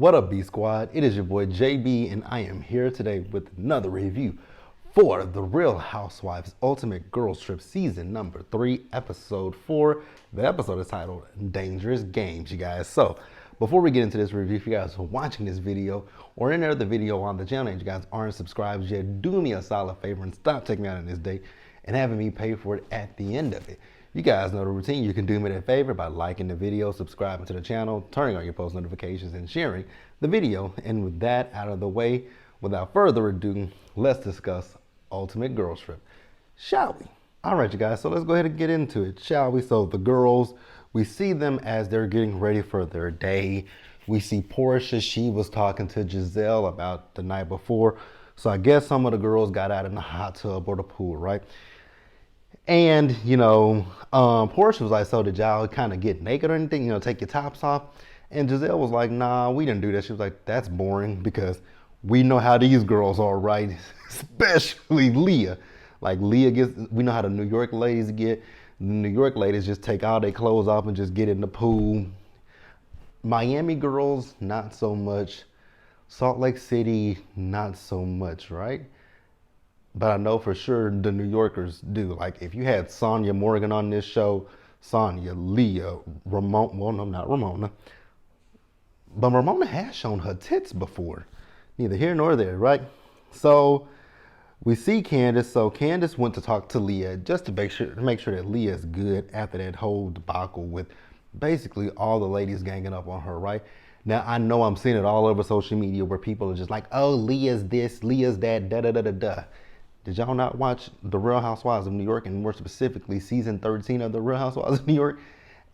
What up, B Squad? It is your boy JB, and I am here today with another review for The Real Housewives Ultimate Girls Trip Season number 3, Episode 4. The episode is titled Dangerous Games, you guys. So, before we get into this review, if you guys are watching this video or any other video on the channel and you guys aren't subscribed yet, do me a solid favor and stop taking me out on this date and having me pay for it at the end of it. You guys know the routine. You can do me that favor by liking the video, subscribing to the channel, turning on your post notifications, and sharing the video. And with that out of the way, without further ado, let's discuss Ultimate Girls Trip, shall we? All right, you guys, so let's go ahead and get into it, shall we? So the girls, we see them as they're getting ready for their day. We see Portia, she was talking to Zelle about the night before. So I guess some of the girls got out in the hot tub or the pool, right? And, Portia was like, so did y'all kind of get naked or anything? Take your tops off? And Zelle was like, nah, we didn't do that. She was like, that's boring because we know how these girls are, right? Especially Leah. Like Leah we know how the New York ladies get. The New York ladies just take all their clothes off and just get in the pool. Miami girls, not so much. Salt Lake City, not so much, right? But I know for sure the New Yorkers do. Like if you had Sonia Morgan on this show, Sonia, Leah, Ramona, well, no, not Ramona. But Ramona has shown her tits before. Neither here nor there, right? So we see Candace. So Candace went to talk to Leah just to make sure that Leah is good after that whole debacle with basically all the ladies ganging up on her, right? Now, I know I'm seeing it all over social media where people are just like, oh, Leah's this, Leah's that, da-da-da-da-da. Did y'all not watch The Real Housewives of New York, and more specifically season 13 of The Real Housewives of New York,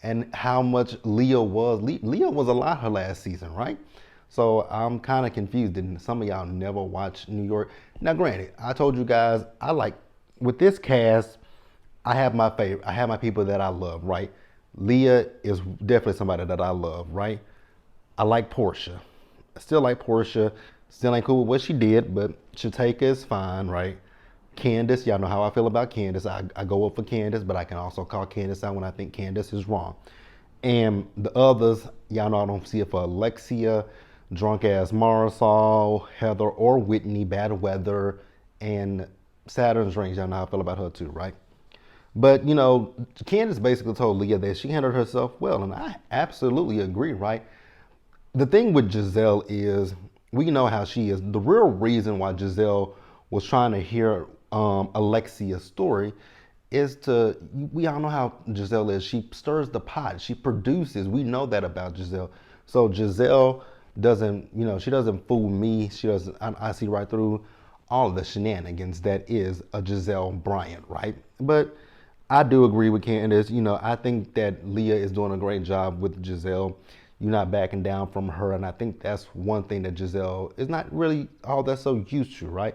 and how much Leah was? Leah was a lot her last season, right? So I'm kind of confused, and some of y'all never watched New York. Now, granted, I told you guys, with this cast, I have my favorite. I have my people that I love, right? Leah is definitely somebody that I love, right? I like Portia. I still like Portia. Still ain't cool with what she did, but Shateka is fine, right? Candace, y'all know how I feel about Candace. I go up for Candace, but I can also call Candace out when I think Candace is wrong. And the others, y'all know I don't see it for Alexia, drunk ass Marisol, Heather or Whitney, bad weather, and Saturn's rings. Y'all know how I feel about her too, right? But Candace basically told Leah that she handled herself well, and I absolutely agree, right? The thing with Zelle is we know how she is. The real reason why Zelle was trying to hear Alexia's story is we all know how Zelle is. She stirs the pot. She produces. We know that about Zelle. So Zelle doesn't, she doesn't fool me. She doesn't, I see right through all of the shenanigans that is a Zelle Bryant, right? But I do agree with Candace. I think that Leah is doing a great job with Zelle. You're not backing down from her. And I think that's one thing that Zelle is not really all that so used to, right?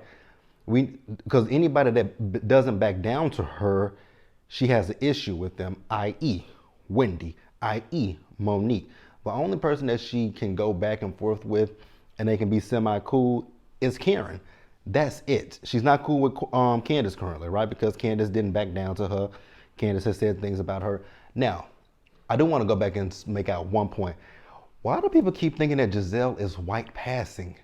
Because anybody that doesn't back down to her, she has an issue with them, i.e. Wendy, i.e. Monique. The only person that she can go back and forth with and they can be semi-cool is Karen. That's it. She's not cool with Candace currently, right? Because Candace didn't back down to her. Candace has said things about her. Now, I do want to go back and make out one point. Why do people keep thinking that Zelle is white passing?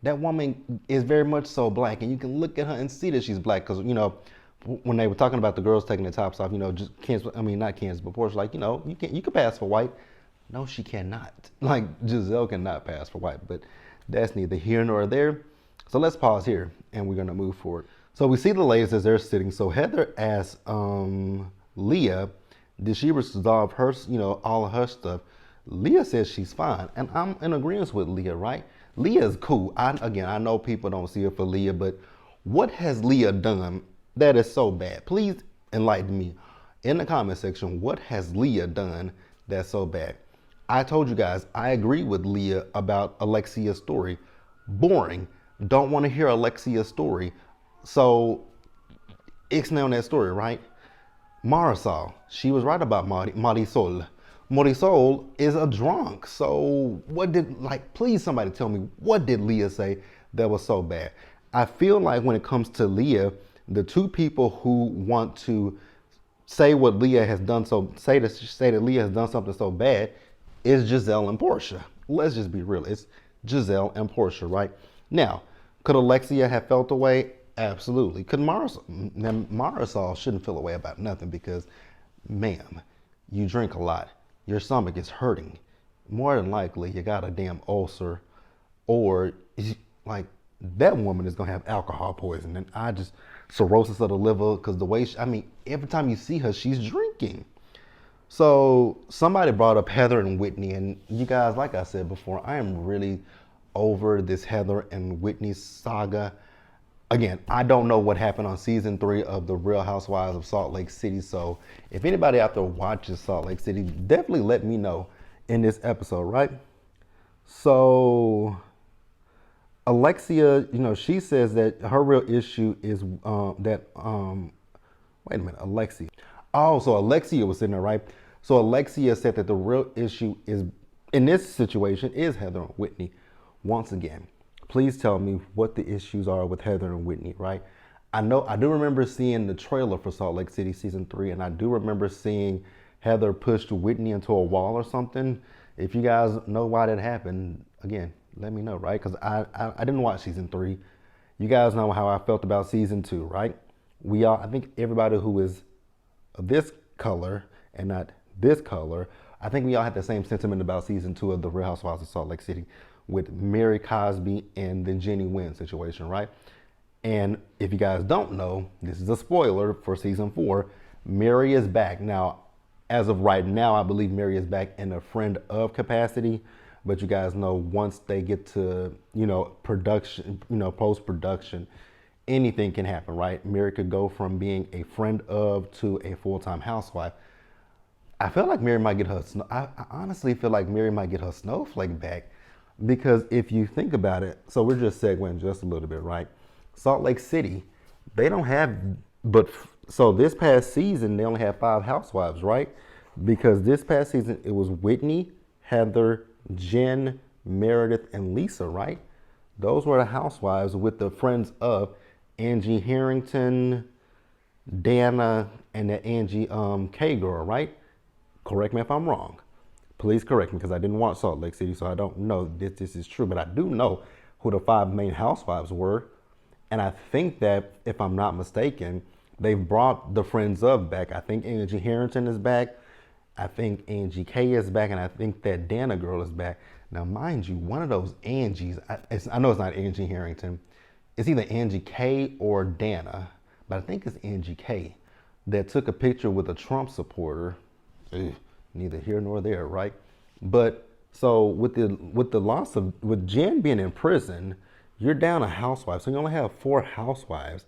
That woman is very much so black, and you can look at her and see that she's black. Because when they were talking about the girls taking their tops off, just Candace, not Candace, but Portia, like you can pass for white. No, she cannot. Like Zelle cannot pass for white, but that's neither here nor there. So let's pause here, and we're gonna move forward. So we see the ladies as they're sitting. So Heather asks Leah, did she resolve her, all of her stuff? Leah says she's fine, and I'm in agreement with Leah, right? Leah is cool. I know people don't see her for Leah, but what has Leah done that is so bad? Please enlighten me in the comment section. What has Leah done that's so bad? I told you guys, I agree with Leah about Alexia's story. Boring. Don't want to hear Alexia's story. So, ixnay on that story, right? Marisol, she was right about Marisol. Marisol is a drunk. So please somebody tell me, what did Leah say that was so bad? I feel like when it comes to Leah, the two people who want to say what Leah has done, say that Leah has done something so bad, is Zelle and Portia. Let's just be real. It's Giselle and Portia, right? Now, could Alexia have felt away? Absolutely. Could Marisol? Now, Marisol shouldn't feel away about nothing because, ma'am, you drink a lot. Your stomach is hurting. More than likely, you got a damn ulcer, or like that woman is gonna have alcohol poisoning. Cirrhosis of the liver because the way every time you see her, she's drinking. So somebody brought up Heather and Whitney, and you guys, like I said before, I am really over this Heather and Whitney saga. Again, I don't know what happened on season 3 of The Real Housewives of Salt Lake City. So if anybody out there watches Salt Lake City, definitely let me know in this episode, right? So Alexia, she says that her real issue is wait a minute, Alexia. Oh, so Alexia was sitting there, right? So Alexia said that the real issue is, in this situation, is Heather and Whitney. Once again, please tell me what the issues are with Heather and Whitney, right? I do remember seeing the trailer for Salt Lake City season 3, and I do remember seeing Heather pushed Whitney into a wall or something. If you guys know why that happened, again, let me know, right? Because I didn't watch season 3. You guys know how I felt about season 2, right? I think everybody who is this color and not this color, I think we all had the same sentiment about season 2 of The Real Housewives of Salt Lake City with Mary Cosby and the Jenny Wynn situation, right? And if you guys don't know, this is a spoiler for season 4, Mary is back. Now, as of right now, I believe Mary is back in a friend of capacity, but you guys know once they get to, production, post-production, anything can happen, right? Mary could go from being a friend of to a full-time housewife. I feel like Mary might get her, I honestly feel like Mary might get her snowflake back, because if you think about it, so we're just segueing just a little bit, right? Salt Lake City, they don't have, so this past season, they only have 5 housewives, right? Because this past season, it was Whitney, Heather, Jen, Meredith, and Lisa, right? Those were the housewives with the friends of Angie Harrington, Dana, and the Angie K girl, right? Correct me if I'm wrong. Please correct me, because I didn't watch Salt Lake City, so I don't know if this is true, but I do know who the 5 main housewives were. And I think that, if I'm not mistaken, they've brought the friends of back. I think Angie Harrington is back. I think Angie K is back, and I think that Dana girl is back. Now, mind you, one of those Angies, I know it's not Angie Harrington. It's either Angie K or Dana, but I think it's Angie K that took a picture with a Trump supporter. Neither here nor there, right? But so with Jen being in prison, you're down a housewife. So you only have 4 housewives.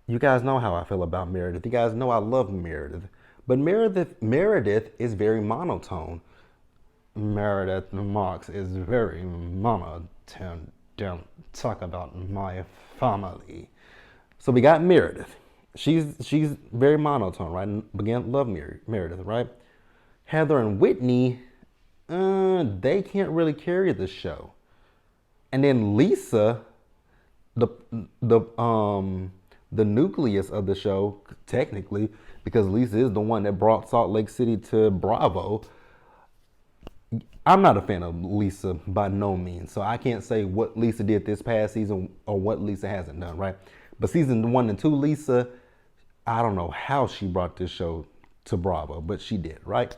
You guys know how I feel about Meredith. You guys know I love Meredith. But Meredith is very monotone. Meredith Marks is very monotone. Don't talk about my family. So we got Meredith. She's very monotone, right? And again, love Meredith, right? Heather and Whitney, they can't really carry the show. And then Lisa, the nucleus of the show, technically, because Lisa is the one that brought Salt Lake City to Bravo. I'm not a fan of Lisa by no means, so I can't say what Lisa did this past season or what Lisa hasn't done, right? But season 1 and 2, Lisa, I don't know how she brought this show to Bravo, but she did, right?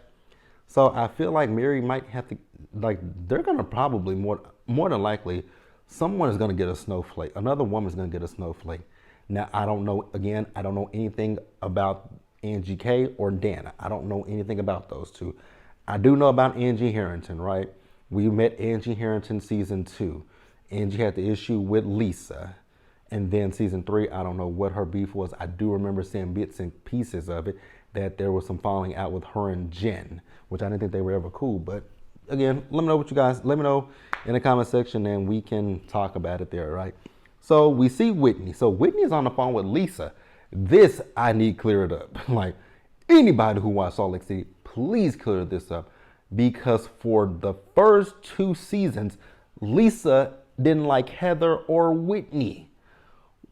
So I feel like Mary might have to, they're going to probably, more than likely, someone is going to get a snowflake. Another woman's going to get a snowflake. Now, I don't know anything about Angie K or Dana. I don't know anything about those 2. I do know about Angie Harrington, right? We met Angie Harrington season 2. Angie had the issue with Lisa. And then season 3, I don't know what her beef was. I do remember seeing bits and pieces of it, that there was some falling out with her and Jen, which I didn't think they were ever cool. But again, let me know what you guys, let me know in the comment section, and we can talk about it there, right? So we see Whitney. So Whitney is on the phone with Lisa. This I need cleared up. Like, anybody who watched Salt Lake City, please clear this up, because for the first 2 seasons, Lisa didn't like Heather or Whitney.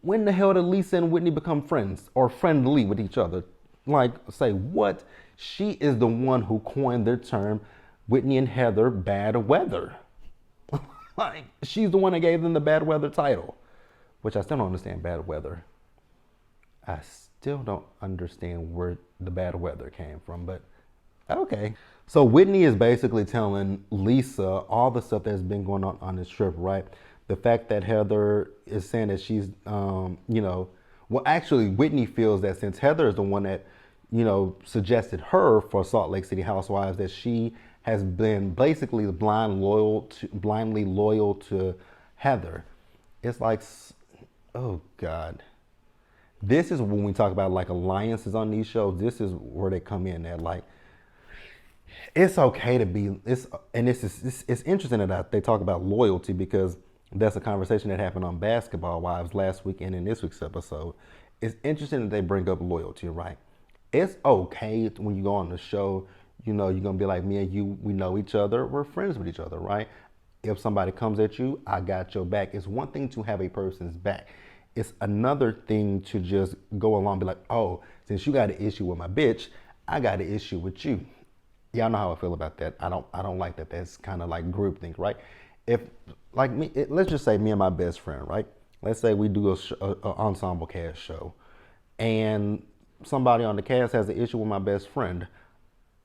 When the hell did Lisa and Whitney become friends or friendly with each other? Like, say what? She is the one who coined the term Whitney and Heather bad weather. Like, she's the one that gave them the bad weather title, which I still don't understand bad weather. I still don't understand where the bad weather came from, but okay. So Whitney is basically telling Lisa all the stuff that's been going on this trip, right? The fact that Heather is saying that she's, well, actually, Whitney feels that since Heather is the one that, suggested her for Salt Lake City Housewives, that she has been basically blindly loyal to Heather. It's like, oh God. This is when we talk about like alliances on these shows. This is where they come in at. Like, it's okay to be. It's interesting that they talk about loyalty, because that's a conversation that happened on Basketball Wives last week and in this week's episode. It's interesting that they bring up loyalty, right? It's okay when you go on the show. You're gonna be like, me and you, we know each other. We're friends with each other, right? If somebody comes at you, I got your back. It's one thing to have a person's back. It's another thing to just go along and be like, oh, since you got an issue with my bitch, I got an issue with you. Y'all know how I feel about that. I don't like that. That's kind of like groupthink, right? If like me, let's just say me and my best friend, right? Let's say we do a ensemble cast show, and somebody on the cast has an issue with my best friend.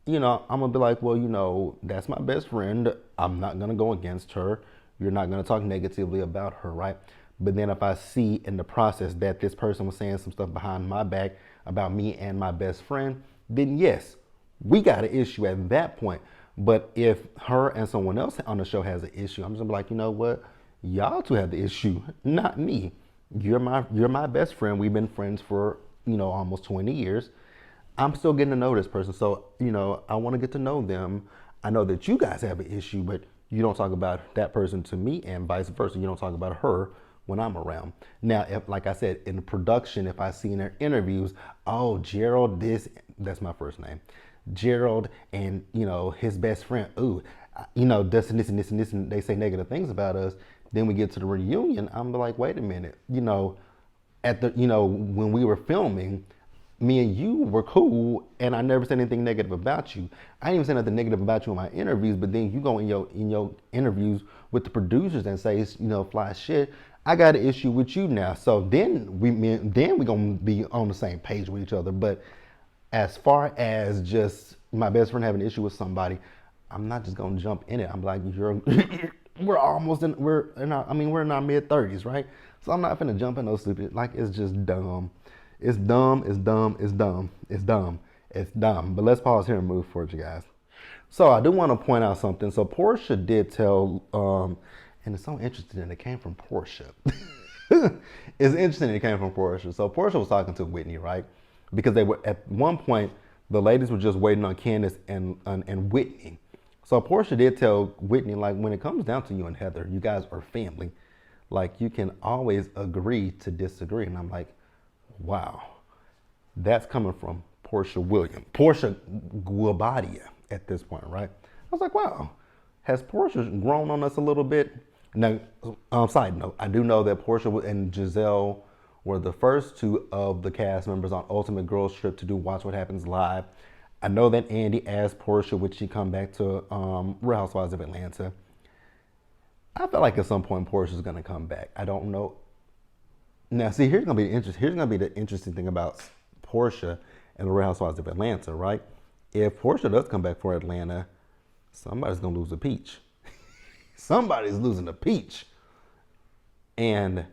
I'm gonna be like, well, that's my best friend. I'm not gonna go against her. You're not gonna talk negatively about her, right? But then if I see in the process that this person was saying some stuff behind my back about me and my best friend, then yes, we got an issue at that point. But if her and someone else on the show has an issue, I'm just gonna be like, you know what? Y'all two have the issue, not me. You're my best friend. We've been friends for, almost 20 years. I'm still getting to know this person. So, I want to get to know them. I know that you guys have an issue, but you don't talk about that person to me, and vice versa. You don't talk about her when I'm around. Now, if, like I said, in production, if I see in their interviews, oh, Gerald, that's my first name. Gerald and, his best friend, this and this and this and this, and they say negative things about us. Then we get to the reunion. I'm like, wait a minute, when we were filming, me and you were cool, and I never said anything negative about you. I didn't even say nothing negative about you in my interviews, but then you go in your interviews with the producers and say, fly shit. I got an issue with you now. So then we gonna be on the same page with each other. But as far as just my best friend having an issue with somebody, I'm not just gonna jump in it. I'm like, we're in our mid 30s, right? So I'm not finna jump in those stupid, like, it's just dumb. It's dumb, it's dumb, it's dumb, it's dumb, it's dumb. But let's pause here and move forward, you guys. So I do want to point out something. So Portia did tell, and it's so interesting that it came from Portia. It's interesting that it came from Portia. So Portia was talking to Whitney, right? Because they were, at one point, the ladies were just waiting on Candace and Whitney. So Portia did tell Whitney, like, when it comes down to you and Heather, you guys are family. Like, you can always agree to disagree. And I'm like, wow, that's coming from Portia Guabadia at this point, right? I was like, wow, has Portia grown on us a little bit? Now, side note, I do know that Portia and Zelle were the first two of the cast members on Ultimate Girls Trip to do Watch What Happens Live. I know that Andy asked Portia, would she come back to Real Housewives of Atlanta? I feel like at some point Portia's gonna come back. I don't know. Now, see, here's gonna be the interesting thing about Portia and the Real Housewives of Atlanta, right? If Portia does come back for Atlanta, somebody's gonna lose a peach. Somebody's losing a peach. And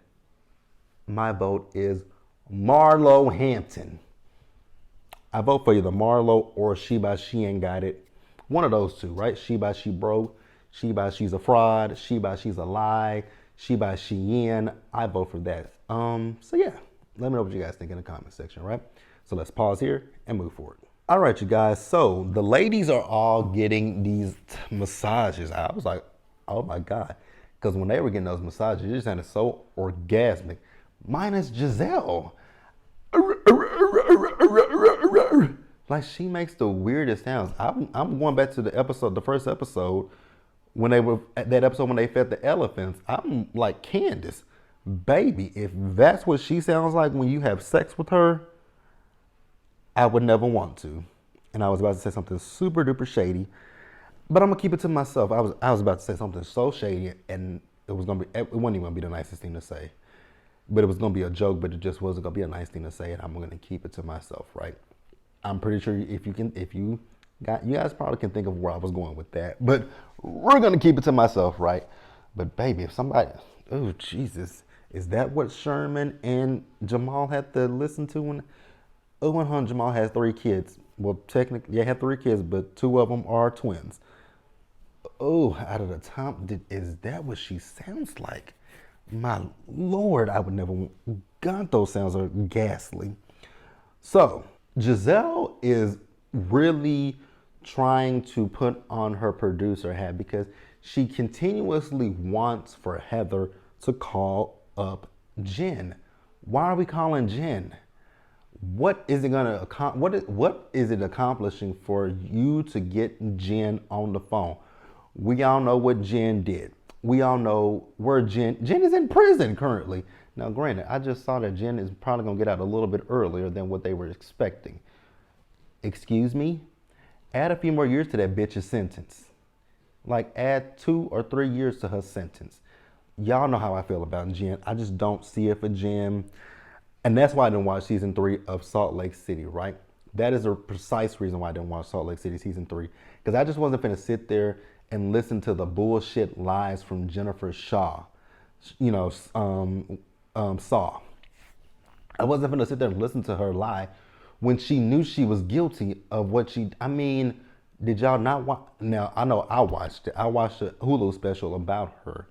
my vote is Marlo Hampton. I vote for either Marlo or She by She Ain't Got It. One of those two, right? She by She Broke, She by She's a Fraud, She by She's a Lie, She by She In. I vote for that. So yeah, let me know what you guys think in the comment section, right? So let's pause here and move forward. All right, you guys. So the ladies are all getting these massages. I was like, oh my God. Because when they were getting those massages, it just sounded so orgasmic. Minus Giselle. Like, she makes the weirdest sounds. I'm going back to the first episode, when they fed the elephants. I'm like, Candace, baby, if that's what she sounds like when you have sex with her, I would never want to. And I was about to say something super duper shady. But I'm gonna keep it to myself. I was about to say something so shady, and it wasn't even gonna be the nicest thing to say. But it was gonna be a joke, but it just wasn't gonna be a nice thing to say, and I'm gonna keep it to myself, right? I'm pretty sure you guys probably can think of where I was going with that, but we're gonna keep it to myself, right? But baby, if somebody, oh Jesus, is that what Sherman and Jamal had to listen to when? Oh, and Jamal has 3 kids. Well, technically, yeah, he had 3 kids, but 2 of them are twins. Oh, out of the top, is that what she sounds like? My Lord, I would never. God, those sounds are ghastly. So, Giselle is really trying to put on her producer hat because she continuously wants for Heather to call up Jen. Why are we calling Jen? What is it gonna what is it accomplishing for you to get Jen on the phone? We all know what Jen did. We all know where Jen is in prison currently. Now, granted, I just saw that Jen is probably gonna get out a little bit earlier than what they were expecting. Excuse me? Add a few more years to that bitch's sentence. Like, add 2 or 3 years to her sentence. Y'all know how I feel about Jen. I just don't see it for Jen. And that's why I didn't watch season 3 of Salt Lake City, right? That is a precise reason why I didn't watch Salt Lake City season 3. Because I just wasn't finna sit there and listen to the bullshit lies from Jennifer Shaw. You know, Saw. I wasn't finna sit there and listen to her lie when she knew she was guilty of what she. I mean, did y'all not watch? Now I know I watched it. I watched a Hulu special about her,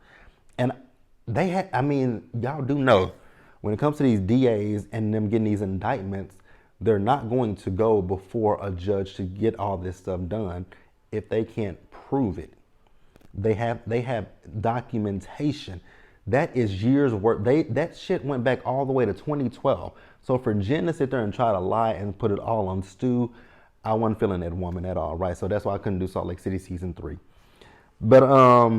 and they had. I mean, y'all do know when it comes to these DAs and them getting these indictments, they're not going to go before a judge to get all this stuff done if they can't prove it. They have documentation. That is years worth. That shit went back all the way to 2012. So for Jen to sit there and try to lie and put it all on Stu, I wasn't feeling that woman at all, right? So that's why I couldn't do Salt Lake City season 3. But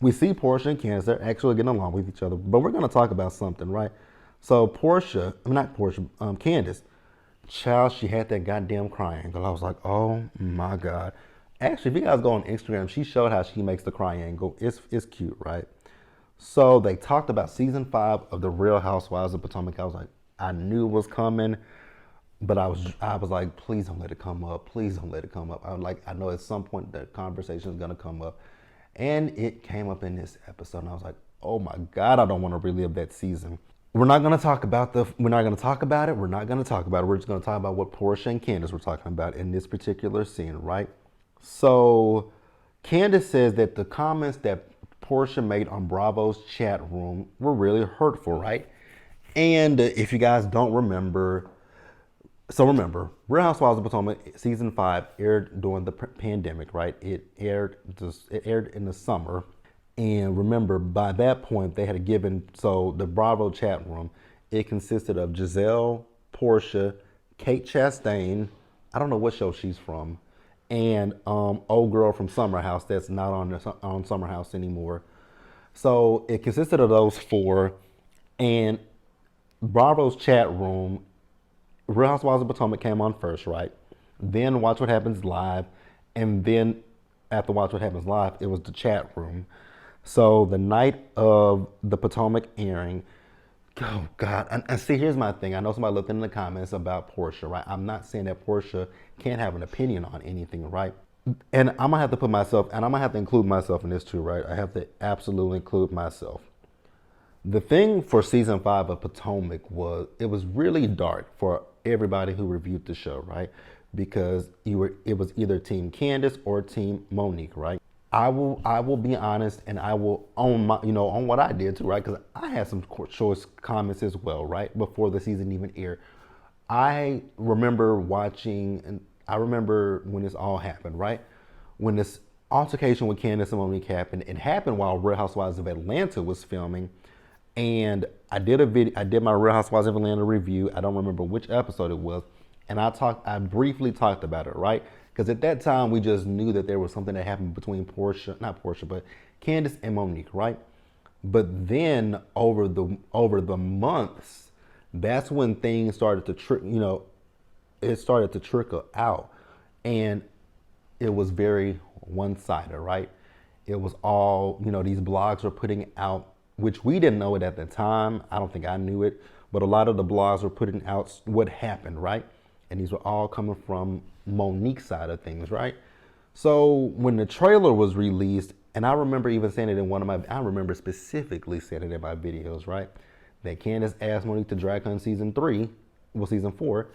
we see Portia and Candace, they're actually getting along with each other. But we're gonna talk about something, right? So Candace, child, she had that goddamn cry angle. I was like, oh my God. Actually, if you guys go on Instagram, she showed how she makes the cry angle. It's cute, right? So they talked about season 5 of The Real Housewives of Potomac. I was like, I knew it was coming, but I was like, please don't let it come up. Please don't let it come up. I know at some point that conversation is gonna come up, and it came up in this episode. And I was like, oh my God, I don't want to relive that season. We're not gonna talk about it. We're not gonna talk about it. We're just gonna talk about what Portia and Candace were talking about in this particular scene, right? So Candace says that the comments that Portia made on Bravo's chat room were really hurtful, right? And if you guys don't remember, Real Housewives of Potomac season 5 aired during the pandemic, right? It aired in the summer, and remember by that point they had given the Bravo chat room. It consisted of Giselle, Portia, Kate Chastain. I don't know what show she's from, and old girl from Summer House that's not on Summer House anymore. So it consisted of those 4, and Bravo's chat room. Real Housewives of Potomac came on first, right? Then Watch What Happens Live, and then after Watch What Happens Live, it was the chat room. So the night of the Potomac airing, oh God, and see, here's my thing. I know somebody looked in the comments about Portia, right? I'm not saying that Portia can't have an opinion on anything, right? And I'm gonna have to put myself, and I'm gonna have to include myself in this too, right? I have to absolutely include myself. The thing for season 5 of Potomac it was really dark for everybody who reviewed the show, right? Because it was either Team Candace or Team Monique, right? I will be honest, and I will own on what I did too, right? Because I had some choice comments as well, right? Before the season even aired. I remember watching, and I remember when this all happened, right? When this altercation with Candace and Monique happened, it happened while Real Housewives of Atlanta was filming. And I did my Real Housewives of Atlanta review. I don't remember which episode it was. And I briefly talked about it, right? Because at that time, we just knew that there was something that happened between not Portia, but Candace and Monique, right? But then over the months, that's when things started to it started to trickle out. And it was very one-sided, right? It was all, these blogs were putting out, which we didn't know it at the time. I don't think I knew it, but a lot of the blogs were putting out what happened, right? And these were all coming from Monique's side of things, right? So when the trailer was released, and I remember even saying it in I remember specifically saying it in my videos, right? That Candace asked Monique to drag her in season 4,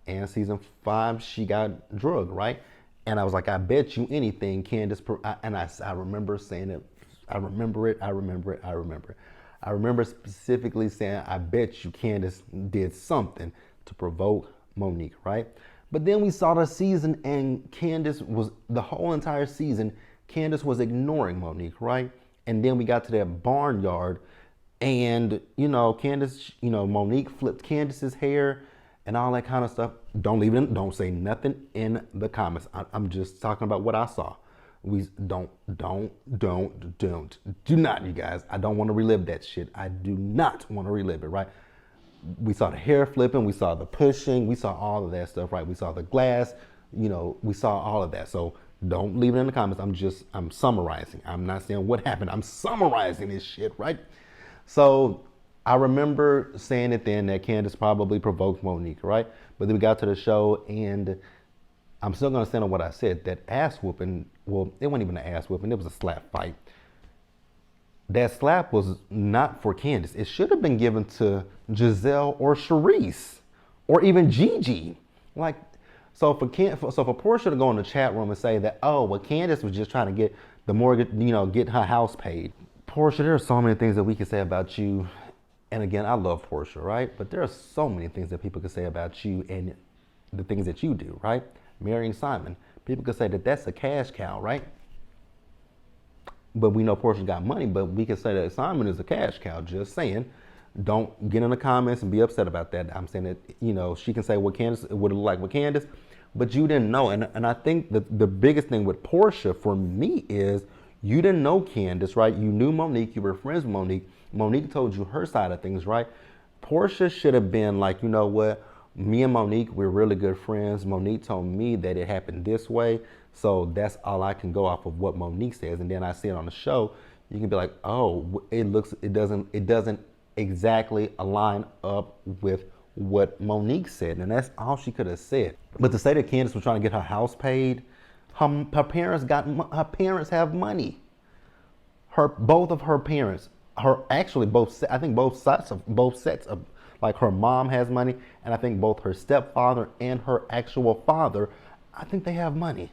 and season 5, she got drugged, right? And I was like, I bet you anything, Candace, I remember saying it, I remember it. I remember specifically saying, I bet you Candace did something to provoke Monique, right? But then we saw the season, and the whole entire season, Candace was ignoring Monique, right? And then we got to that barnyard, and Candace, Monique flipped Candace's hair and all that kind of stuff. Don't say nothing in the comments. I'm just talking about what I saw. We do not, you guys. I don't want to relive that shit. I do not want to relive it, right? We saw the hair flipping, we saw the pushing, we saw all of that stuff, right? We saw the glass, we saw all of that. So don't leave it in the comments. I'm summarizing. I'm not saying what happened. I'm summarizing this shit, right? So I remember saying it then that Candace probably provoked Monique, right? But then we got to the show, and I'm still going to stand on what I said. That ass whooping, well, it wasn't even an ass whooping. It was a slap fight. That slap was not for Candace. It should have been given to Giselle or Charisse or even Gigi. Like, so for Portia to go in the chat room and say that, oh, well, Candace was just trying to get the mortgage, get her house paid. Portia, there are so many things that we can say about you. And again, I love Portia, right? But there are so many things that people can say about you and the things that you do, right? Marrying Simon. People could say that that's a cash cow, right? But we know Portia got money, but we can say that Simon is a cash cow. Just saying. Don't get in the comments and be upset about that. I'm saying that, she can say what Candace would have liked with Candace, but you didn't know. And I think that the biggest thing with Portia for me is you didn't know Candace, right? You knew Monique. You were friends with Monique. Monique told you her side of things, right? Portia should have been like, you know what? Me and Monique, we're really good friends. Monique told me that it happened this way. So that's all I can go off of what Monique says. And then I see it on the show. You can be like, oh, it doesn't exactly align up with what Monique said. And that's all she could have said. But to say that Candace was trying to get her house paid, her parents have money. Both of her parents, I think both sets of, like, her mom has money, and I think both her stepfather and her actual father, I think they have money.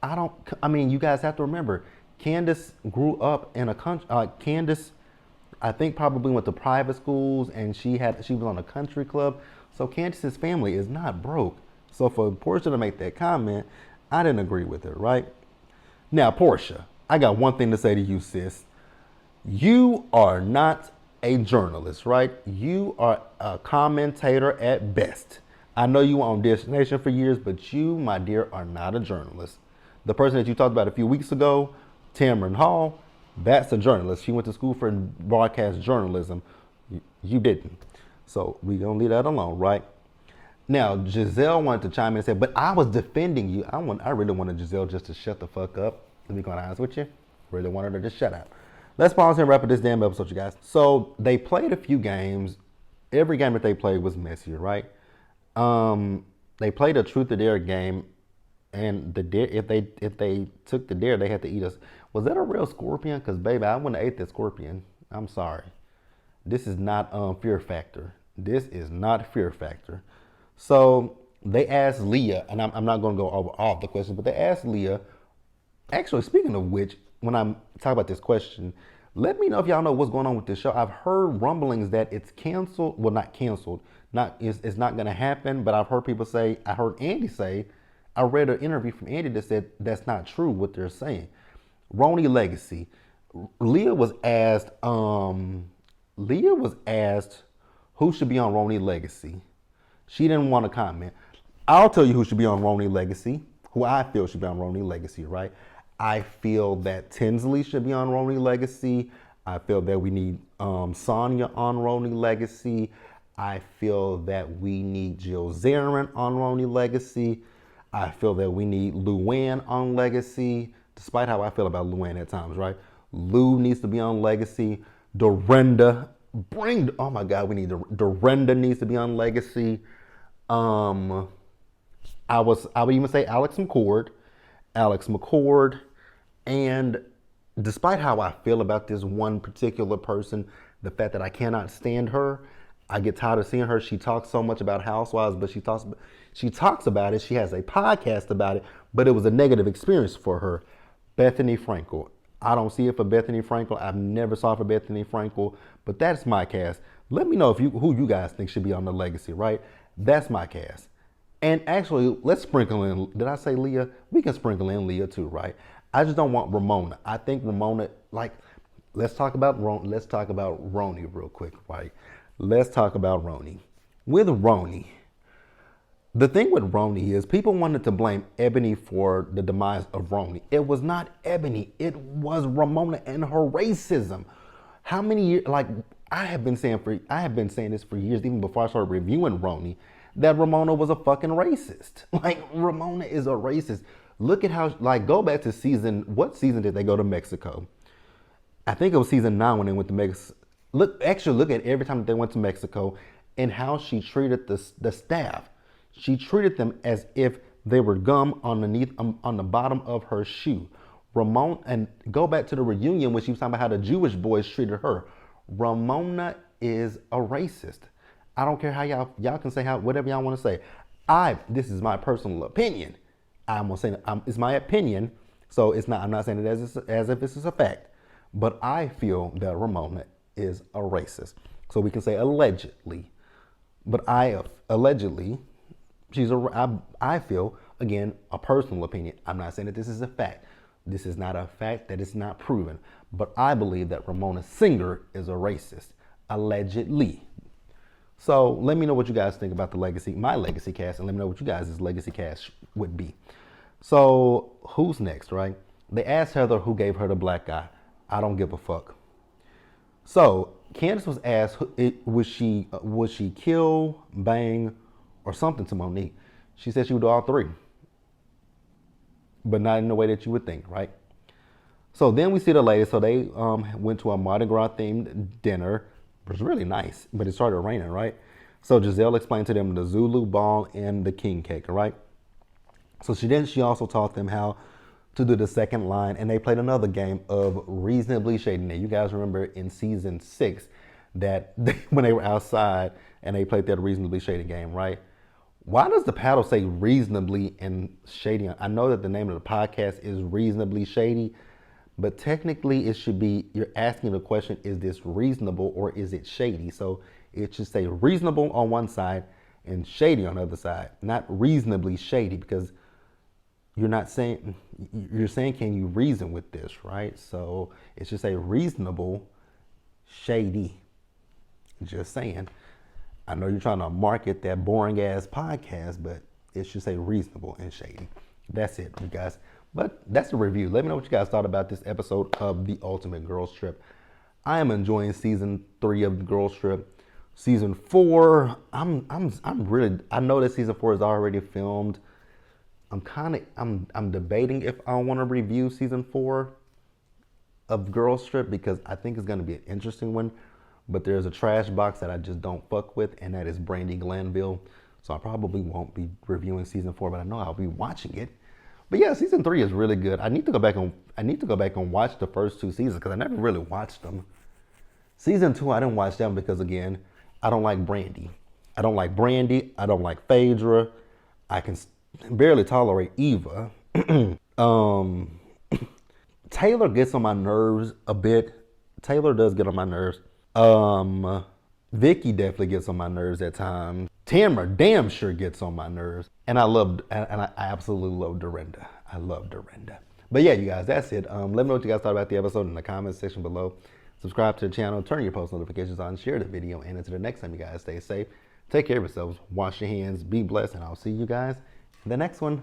You guys have to remember, Candace grew up in a country, Candace, I think, probably went to private schools, and she was on a country club. So Candace's family is not broke. So for Portia to make that comment, I didn't agree with it, right? Now, Portia, I got one thing to say to you, sis. You are not a journalist, right? You are a commentator at best. I know you were on Dish Nation for years, but you, my dear, are not a journalist. The person that you talked about a few weeks ago, Tamron Hall, that's a journalist. She went to school for broadcast journalism. You didn't. So we're going to leave that alone, right? Now, Giselle wanted to chime in and say, but I was defending you. I really wanted Giselle just to shut the fuck up. To be quite honest with you. Really wanted her to shut up. Let's pause here and wrap up this damn episode, you guys. So they played a few games. Every game that they played was messier, right? They played a truth or dare game, and if they took the dare, they had to eat us. Was that a real scorpion? Because baby, I wouldn't have ate that scorpion. I'm sorry. This is not Fear Factor. This is not Fear Factor. So they asked Leah, and I'm not going to go over all the questions, but they asked Leah. Actually, speaking of which, when I'm talking about this question, let me know if y'all know what's going on with this show. I've heard rumblings that it's canceled. Well, not canceled. It's not going to happen, but I've heard people say, I heard Andy say, I read an interview from Andy that said that's not true what they're saying. Roni Legacy. Leah was asked who should be on Roni Legacy. She didn't want to comment. I'll tell you who should be on Roni Legacy, who I feel should be on Roni Legacy, right? I feel that Tinsley should be on Roni Legacy. I feel that we need Sonya on Roni Legacy. I feel that we need Jill Zarin on Roni Legacy. I feel that we need Luann on Legacy, despite how I feel about Luann at times, right? Lou needs to be on Legacy. Dorinda, oh my God, we need Dorinda needs to be on Legacy. I would even say Alex McCord, and despite how I feel about this one particular person, the fact that I cannot stand her, I get tired of seeing her. She talks so much about Housewives, but she talks about it. She has a podcast about it, but it was a negative experience for her. Bethany Frankel. I don't see it for Bethany Frankel. I've never saw it for Bethany Frankel, but that's my cast. Let me know who you guys think should be on the Legacy, right? That's my cast. And actually, let's sprinkle in, did I say Leah? We can sprinkle in Leah too, right? I just don't want Ramona. I think Ramona, like, let's talk about Roni real quick, right? Let's talk about Roni. With Roni, the thing with Roni is people wanted to blame Ebony for the demise of Roni. It was not Ebony. It was Ramona and her racism. How many years, like, I have been saying this for years, even before I started reviewing Roni, that Ramona was a fucking racist. Like, Ramona is a racist. Look at how, like, go back to what season did they go to Mexico? I think it was season 9 when they went to Mexico. Look at every time that they went to Mexico and how she treated the staff. She treated them as if they were gum on the bottom of her shoe. Ramona, and go back to the reunion when she was talking about how the Jewish boys treated her. Ramona is a racist. I don't care how y'all can say whatever y'all want to say. This is my personal opinion. I'm gonna say it's my opinion, so it's not. I'm not saying it as if this is a fact, but I feel that Ramona is a racist. So we can say allegedly, but allegedly. I feel, again, a personal opinion. I'm not saying that this is a fact. This is not a fact that is not proven. But I believe that Ramona Singer is a racist, allegedly. So let me know what you guys think about my Legacy cast, and let me know what you guys' Legacy cast would be. So who's next, right? They asked Heather who gave her the black eye. I don't give a fuck. So Candace was asked, would she kill, bang, or something to Monique? She said she would do all three, but not in the way that you would think, right? So then we see the ladies. So they went to a Mardi Gras themed dinner. It was really nice, but it started raining, right? So Giselle explained to them the Zulu ball and the king cake, right? So she also taught them how to do the second line, and they played another game of reasonably shady. Now you guys remember in season 6 that when they were outside and they played that reasonably shady game, right? Why does the paddle say reasonably and shady? I know that the name of the podcast is Reasonably Shady, but technically it should be, you're asking the question, is this reasonable or is it shady? So it should say reasonable on one side and shady on the other side, not reasonably shady, because you're saying, can you reason with this, right? So it should say reasonable, shady. Just saying. I know you're trying to market that boring ass podcast, but it should say reasonable and shady. That's it, you guys. But that's the review. Let me know what you guys thought about this episode of The Ultimate Girls Trip. I am enjoying season 3 of The Girls Trip. Season 4, I know that season 4 is already filmed. I'm debating if I want to review season 4 of Girls Trip, because I think it's going to be an interesting one. But there's a trash box that I just don't fuck with, and that is Brandy Glanville. So I probably won't be reviewing season 4, but I know I'll be watching it. But yeah, season 3 is really good. I need to go back and watch the first 2 seasons, because I never really watched them. Season 2, I didn't watch them because, again, I don't like Brandy. I don't like Phaedra. I can barely tolerate Eva. Taylor gets on my nerves a bit. Taylor does get on my nerves. Vicky definitely gets on my nerves at times. Tamra damn sure gets on my nerves. And I absolutely love Dorinda. I love Dorinda. But yeah, you guys, that's it. Let me know what you guys thought about the episode in the comments section below. Subscribe to the channel, turn your post notifications on, share the video, and until the next time, you guys stay safe. Take care of yourselves, wash your hands, be blessed, and I'll see you guys in the next one.